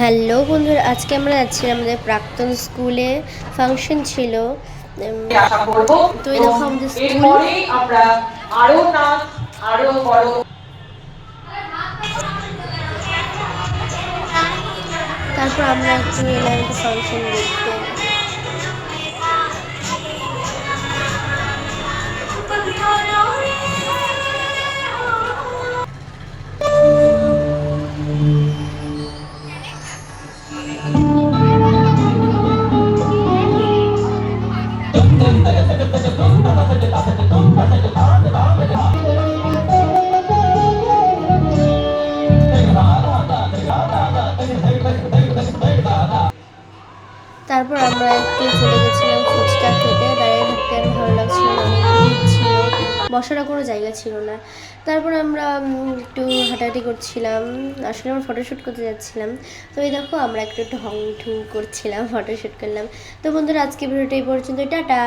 Hello বন্ধুরা, আজকে আমরা যাচ্ছি আমাদের প্রাক্তন স্কুলে ফাংশন ছিল। আশা করব তো এই দেখো আমাদের স্কুল। এরপরে আমরা আরো নাচ আরো বড়। তারপর আমরা একটু এলাম একটু ফাংশন দেখতে। তারপর আমরা একটু চলে গেছিলাম ফুচকা খেতে। দাঁড়িয়ে থাকতে আর ভালো লাগছিল না, অনেক ভিড় ছিল, বসারও কোনো জায়গা ছিল না। তারপর আমরা একটু হাঁটাহাঁটি করছিলাম, আসলে আমরা ফটোশ্যুট করতে যাচ্ছিলাম। তো এই দেখো আমরা একটু ঢং ঢুং করছিলাম, ফটোশ্যুট করলাম। তো বন্ধুরা, আজকে ভিডিওটা এই পর্যন্ত, টাটা।